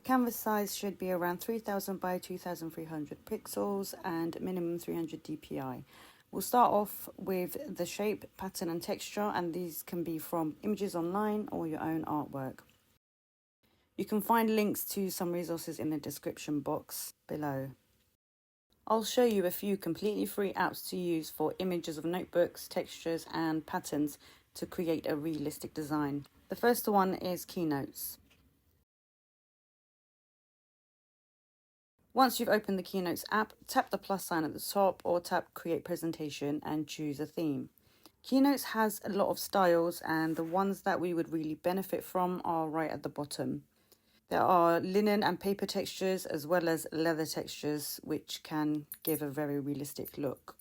canvas size should be around 3000 by 2300 pixels and minimum 300 dpi. We'll start off with the shape, pattern and texture, and these can be from images online or your own artwork. You can find links to some resources in the description box below. I'll show you a few completely free apps to use for images of notebooks, textures and patterns to create a realistic design. The first one is Keynotes. Once you've opened the Keynotes app, tap the plus sign at the top or tap Create Presentation and choose a theme. Keynotes has a lot of styles, and the ones that we would really benefit from are right at the bottom. There are linen and paper textures as well as leather textures, which can give a very realistic look.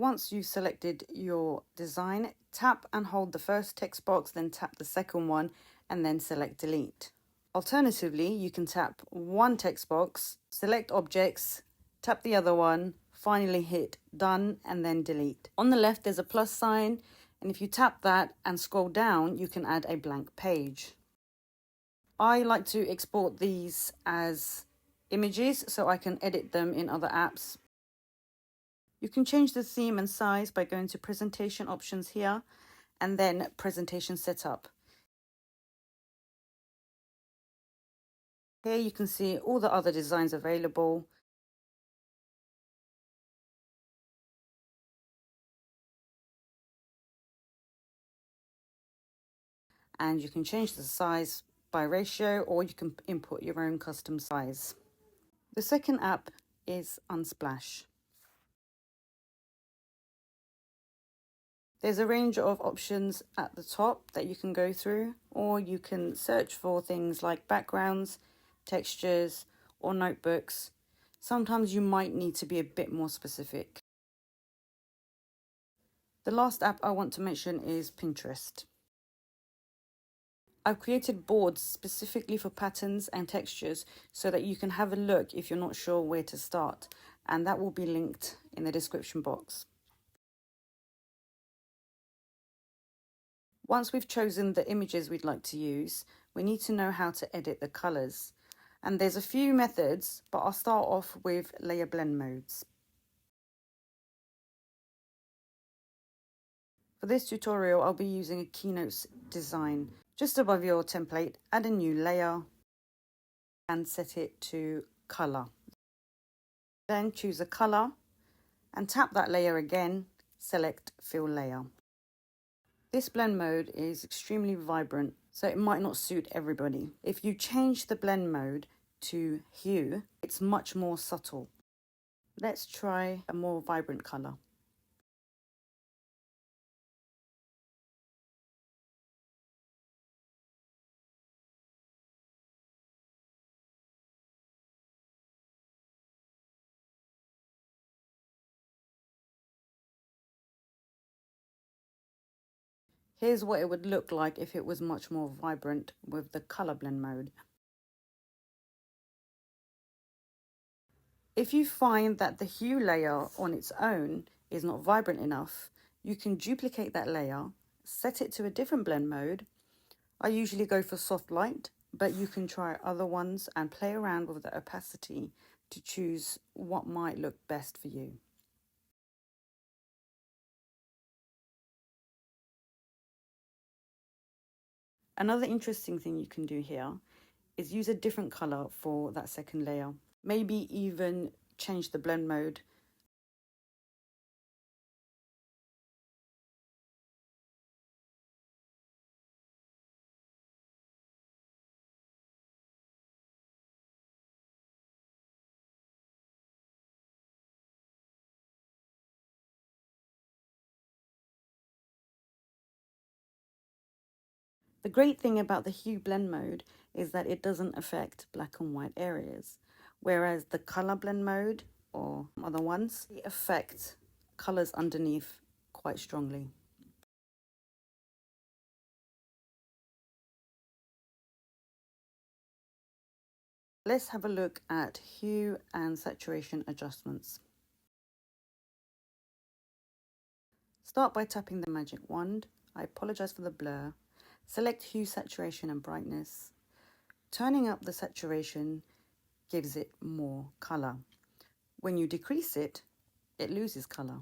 Once you've selected your design, tap and hold the first text box, then tap the second one and then select delete. Alternatively, you can tap one text box, select objects, tap the other one, finally hit done and then delete. On the left there's a plus sign, and if you tap that and scroll down you can add a blank page. I like to export these as images so I can edit them in other apps. You can change the theme and size by going to presentation options here and then presentation setup. Here you can see all the other designs available. And you can change the size by ratio, or you can input your own custom size. The second app is Unsplash. There's a range of options at the top that you can go through, or you can search for things like backgrounds, textures, or notebooks. Sometimes you might need to be a bit more specific. The last app I want to mention is Pinterest. I've created boards specifically for patterns and textures so that you can have a look if you're not sure where to start, and that will be linked in the description box. Once we've chosen the images we'd like to use, we need to know how to edit the colors. And there's a few methods, but I'll start off with layer blend modes. For this tutorial, I'll be using a Keynotes design. Just above your template, add a new layer and set it to color. Then choose a color and tap that layer again, select fill layer. This blend mode is extremely vibrant, so it might not suit everybody. If you change the blend mode to hue, it's much more subtle. Let's try a more vibrant color. Here's what it would look like if it was much more vibrant with the color blend mode. If you find that the hue layer on its own is not vibrant enough, you can duplicate that layer, set it to a different blend mode. I usually go for soft light, but you can try other ones and play around with the opacity to choose what might look best for you. Another interesting thing you can do here is use a different color for that second layer. Maybe even change the blend mode. The great thing about the hue blend mode is that it doesn't affect black and white areas, whereas the color blend mode or other ones affect colors underneath quite strongly. Let's have a look at hue and saturation adjustments. Start by tapping the magic wand. I apologize for the blur. Select hue, saturation and brightness. Turning up the saturation gives it more color. When you decrease it, it loses color.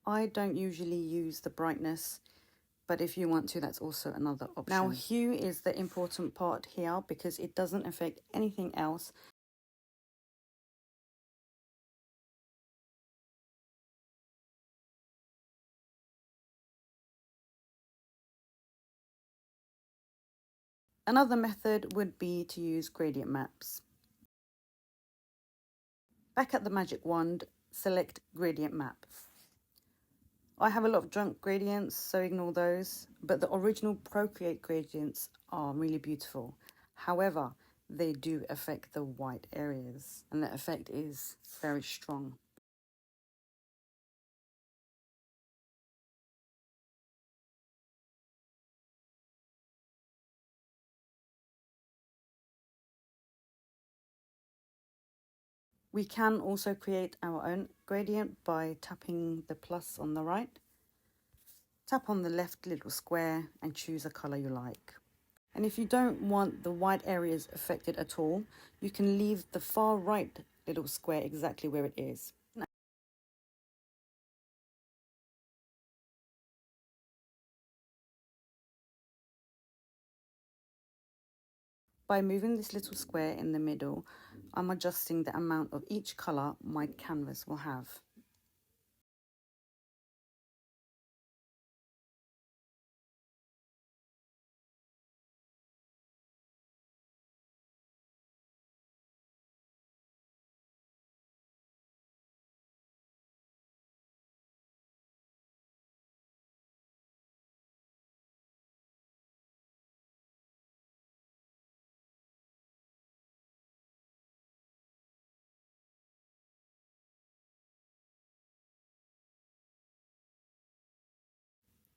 I don't usually use the brightness, but if you want to, that's also another option. Now, hue is the important part here because it doesn't affect anything else. Another method would be to use gradient maps. Back at the magic wand, select gradient map. I have a lot of junk gradients, so ignore those, but the original Procreate gradients are really beautiful. However, they do affect the white areas, and the effect is very strong. We can also create our own gradient by tapping the plus on the right. Tap on the left little square and choose a color you like. And if you don't want the white areas affected at all, you can leave the far right little square exactly where it is. By moving this little square in the middle, I'm adjusting the amount of each color my canvas will have.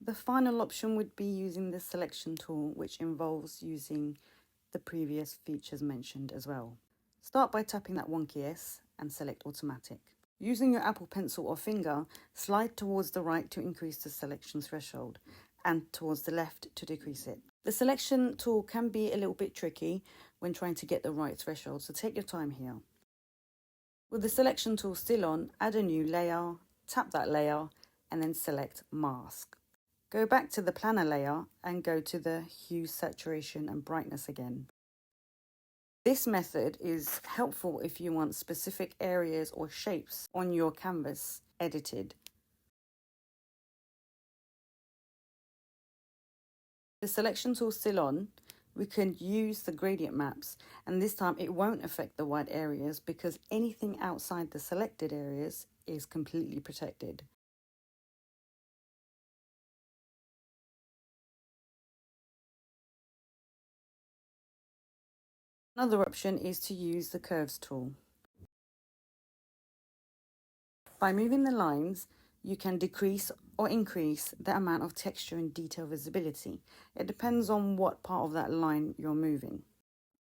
The final option would be using the selection tool, which involves using the previous features mentioned as well. Start by tapping that wonky S and select automatic. Using your Apple Pencil or finger, slide towards the right to increase the selection threshold and towards the left to decrease it. The selection tool can be a little bit tricky when trying to get the right threshold, so take your time here. With the selection tool still on, add a new layer, tap that layer and then select mask. Go back to the planner layer and go to the hue, saturation and brightness again. This method is helpful if you want specific areas or shapes on your canvas edited. The selection tool still on, we can use the gradient maps, and this time it won't affect the white areas because anything outside the selected areas is completely protected. Another option is to use the curves tool. By moving the lines, you can decrease or increase the amount of texture and detail visibility. It depends on what part of that line you're moving.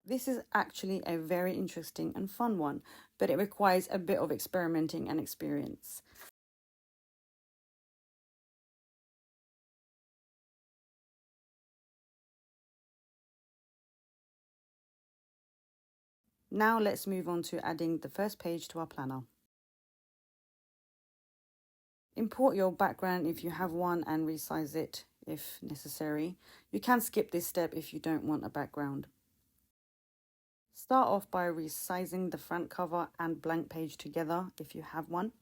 This is actually a very interesting and fun one, but it requires a bit of experimenting and experience. Now let's move on to adding the first page to our planner. Import your background if you have one and resize it if necessary. You can skip this step if you don't want a background. Start off by resizing the front cover and blank page together if you have one.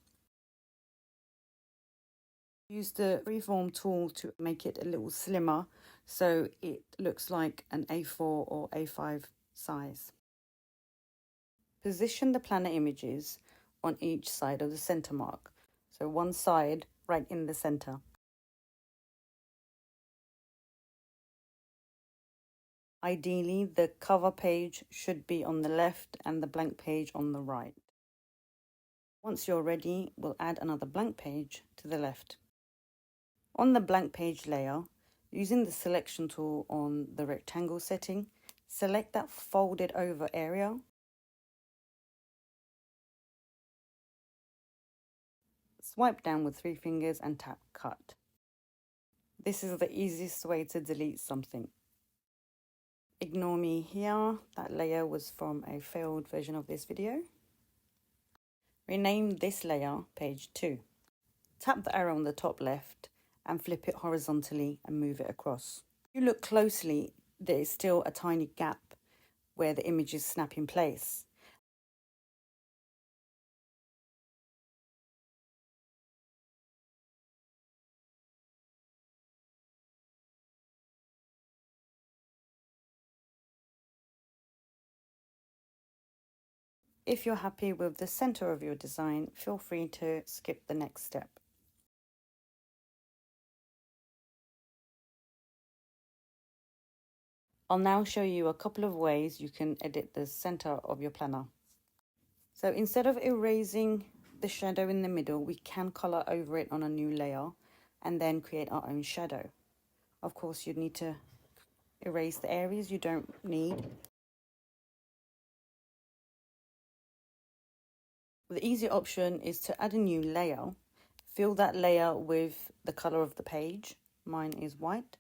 Use the freeform tool to make it a little slimmer so it looks like an A4 or A5 size. Position the planner images on each side of the center mark. So one side right in the center. Ideally, the cover page should be on the left and the blank page on the right. Once you're ready, we'll add another blank page to the left. On the blank page layer, Using the selection tool on the rectangle setting, select that folded over area. Swipe down with 3 fingers and tap cut. This is the easiest way to delete something. Ignore me here, that layer was from a failed version of this video. Rename this layer page 2. Tap the arrow on the top left and flip it horizontally and move it across. If you look closely, there is still a tiny gap where the images snap in place. If you're happy with the center of your design, feel free to skip the next step. I'll now show you a couple of ways you can edit the center of your planner. So instead of erasing the shadow in the middle, we can color over it on a new layer and then create our own shadow. Of course, you'd need to erase the areas you don't need. The easy option is to add a new layer, fill that layer with the color of the page, mine is white,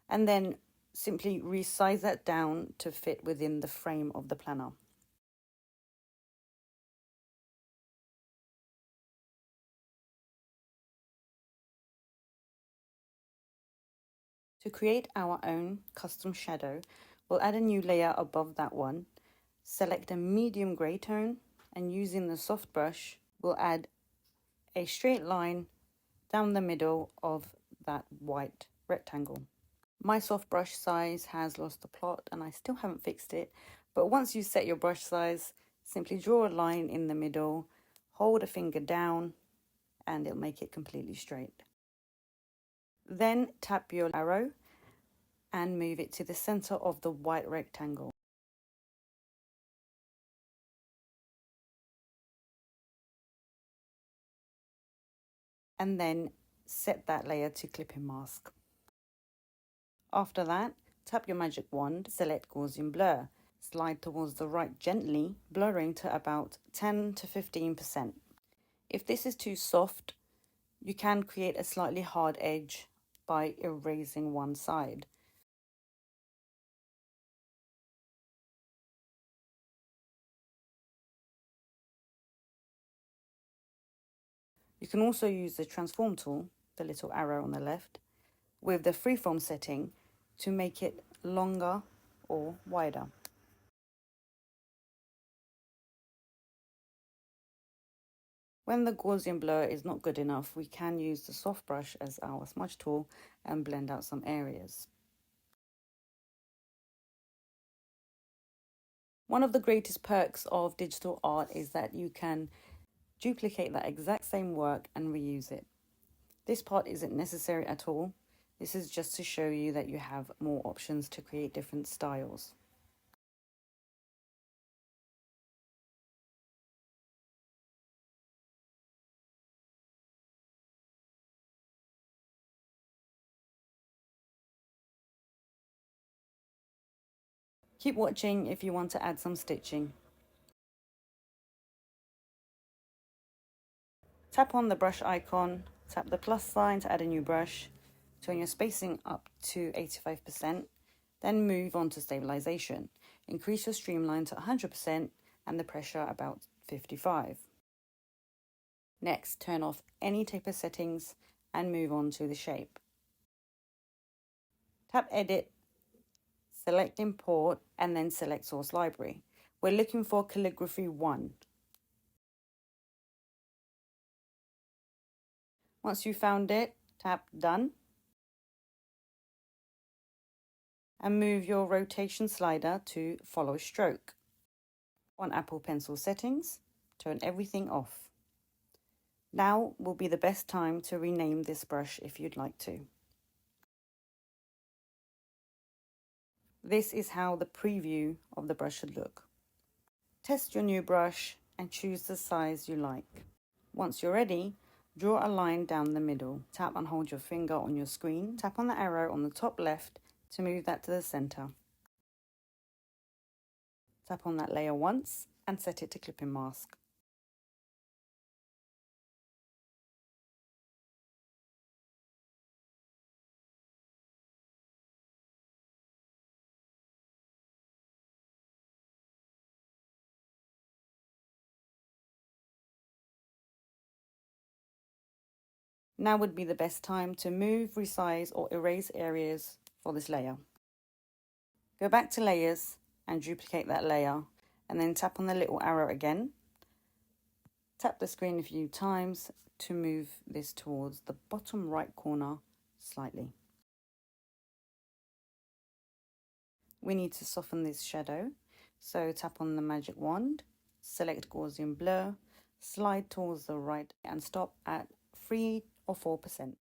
and then simply resize that down to fit within the frame of the planner. To create our own custom shadow, we'll add a new layer above that one, select a medium grey tone, and using the soft brush, we'll add a straight line down the middle of that white rectangle. My soft brush size has lost the plot and I still haven't fixed it, but once you set your brush size, simply draw a line in the middle, hold a finger down, and it'll make it completely straight. Then tap your arrow and move it to the center of the white rectangle. And then set that layer to clipping mask. After that, tap your magic wand, select Gaussian blur. Slide towards the right gently, blurring to about 10 to 15%. If this is too soft, you can create a slightly hard edge by erasing one side. You can also use the transform tool, the little arrow on the left, with the freeform setting to make it longer or wider. When the Gaussian blur is not good enough, we can use the soft brush as our smudge tool and blend out some areas. One of the greatest perks of digital art is that you can duplicate that exact same work and reuse it. This part isn't necessary at all. This is just to show you that you have more options to create different styles. Keep watching if you want to add some stitching. Tap on the brush icon, tap the plus sign to add a new brush, turn your spacing up to 85%, then move on to stabilization. Increase your streamline to 100% and the pressure about 55. Next, turn off any taper settings and move on to the shape. Tap Edit, select Import, and then select Source Library. We're looking for Calligraphy 1. Once you've found it, tap Done, and move your rotation slider to Follow Stroke. On Apple Pencil settings, turn everything off. Now will be the best time to rename this brush if you'd like to. This is how the preview of the brush should look. Test your new brush and choose the size you like. Once you're ready, Draw a line down the middle. Tap and hold your finger on your screen. Tap on the arrow on the top left to move that to the center. Tap on that layer once and set it to clipping mask. Now would be the best time to move, resize or erase areas for this layer. Go back to layers and duplicate that layer and then tap on the little arrow again. Tap the screen a few times to move this towards the bottom right corner slightly. We need to soften this shadow, so tap on the magic wand, select Gaussian blur, slide towards the right and stop at 3 or 4%.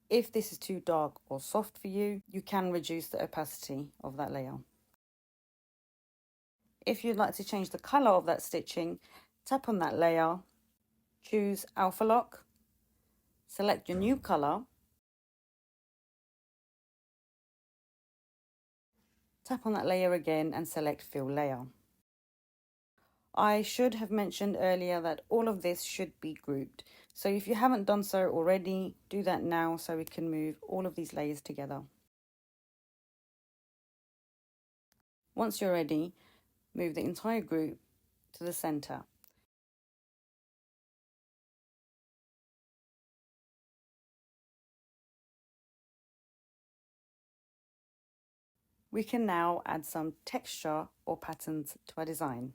If this is too dark or soft for you, you can reduce the opacity of that layer. If you'd like to change the color of that stitching, tap on that layer, choose Alpha Lock, select your new color, tap on that layer again and select Fill Layer. I should have mentioned earlier that all of this should be grouped. So if you haven't done so already, do that now so we can move all of these layers together. Once you're ready, move the entire group to the center. We can now add some texture or patterns to our design.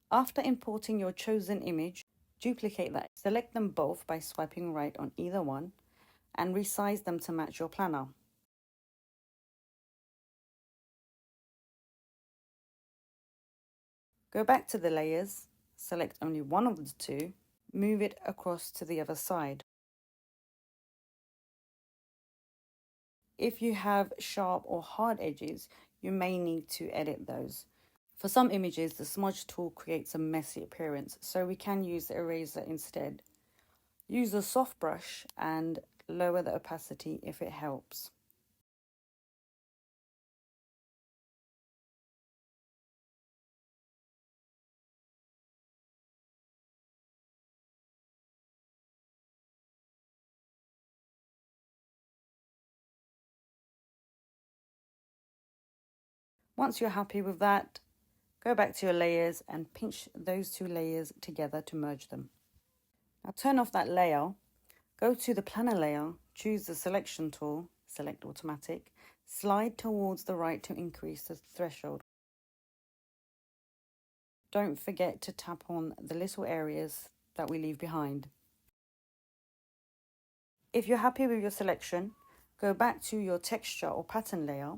After importing your chosen image, duplicate that. Select them both by swiping right on either one and resize them to match your planner. Go back to the layers, select only one of the two, move it across to the other side. If you have sharp or hard edges, you may need to edit those. For some images, the smudge tool creates a messy appearance, so we can use the eraser instead. Use a soft brush and lower the opacity if it helps. Once you're happy with that, go back to your layers and pinch those two layers together to merge them. Now turn off that layer, go to the planner layer, choose the selection tool, select automatic, slide towards the right to increase the threshold. Don't forget to tap on the little areas that we leave behind. If you're happy with your selection, go back to your texture or pattern layer,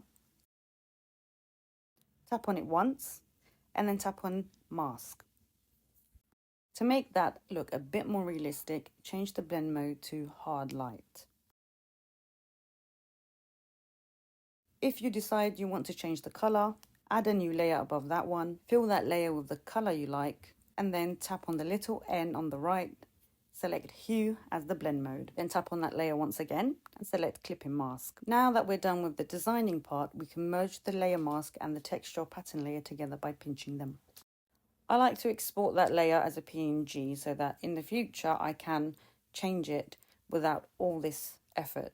tap on it once, and then tap on mask. To make that look a bit more realistic, change the blend mode to hard light. If you decide you want to change the color, add a new layer above that one, fill that layer with the color you like, and then tap on the little N on the right, select Hue as the blend mode. Then tap on that layer once again and select Clipping Mask. Now that we're done with the designing part, we can merge the layer mask and the texture or pattern layer together by pinching them. I like to export that layer as a PNG so that in the future I can change it without all this effort.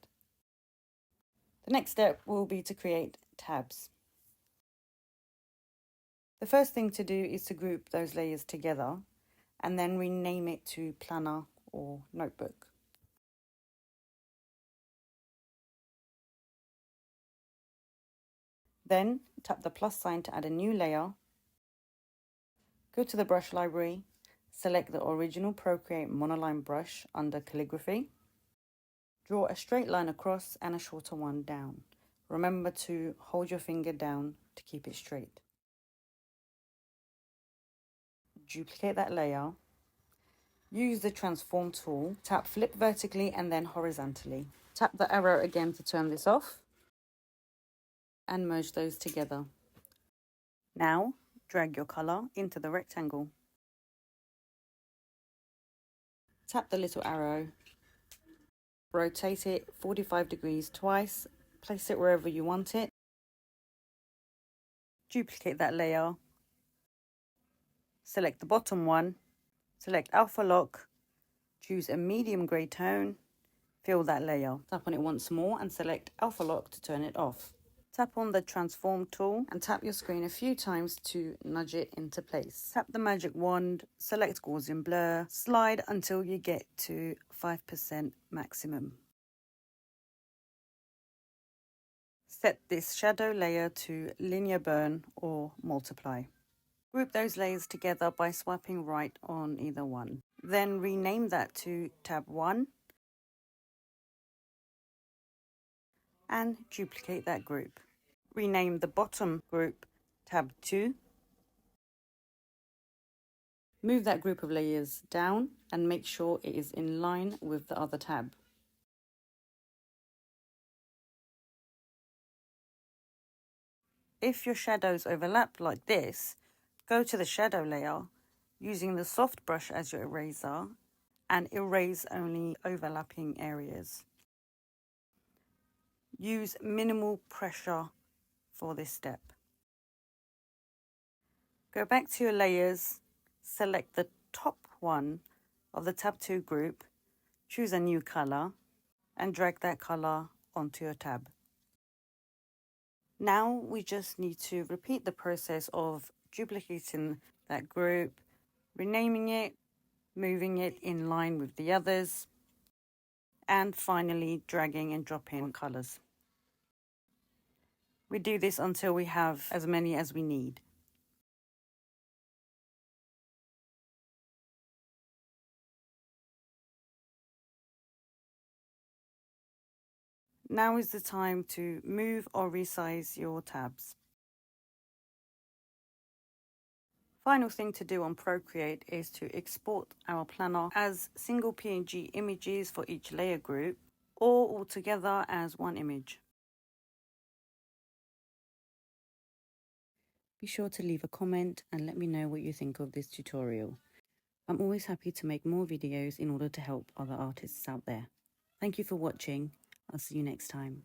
The next step will be to create tabs. The first thing to do is to group those layers together and then rename it to planner or notebook. Then tap the plus sign to add a new layer. Go to the brush library, select the original Procreate monoline brush under calligraphy. Draw a straight line across and a shorter one down. Remember to hold your finger down to keep it straight. Duplicate that layer. Use the transform tool, tap flip vertically and then horizontally. Tap the arrow again to turn this off and merge those together. Now, drag your color into the rectangle. Tap the little arrow, rotate it 45 degrees twice, place it wherever you want it, duplicate that layer, select the bottom one, select alpha lock, choose a medium grey tone, fill that layer. Tap on it once more and select alpha lock to turn it off. Tap on the transform tool and tap your screen a few times to nudge it into place. Tap the magic wand, select Gaussian blur, slide until you get to 5% maximum. Set this shadow layer to linear burn or multiply. Group those layers together by swiping right on either one. Then rename that to tab 1 and duplicate that group. Rename the bottom group tab 2. Move that group of layers down and make sure it is in line with the other tab. If your shadows overlap like this, go to the shadow layer using the soft brush as your eraser and erase only overlapping areas. Use minimal pressure for this step. Go back to your layers, select the top one of the tab 2 group, choose a new color and drag that color onto your tab. Now we just need to repeat the process of duplicating that group, renaming it, moving it in line with the others, and finally dragging and dropping colors. We do this until we have as many as we need. Now is the time to move or resize your tabs. Final thing to do on Procreate is to export our planner as single PNG images for each layer group or all together as one image. Be sure to leave a comment and let me know what you think of this tutorial. I'm always happy to make more videos in order to help other artists out there. Thank you for watching. I'll see you next time.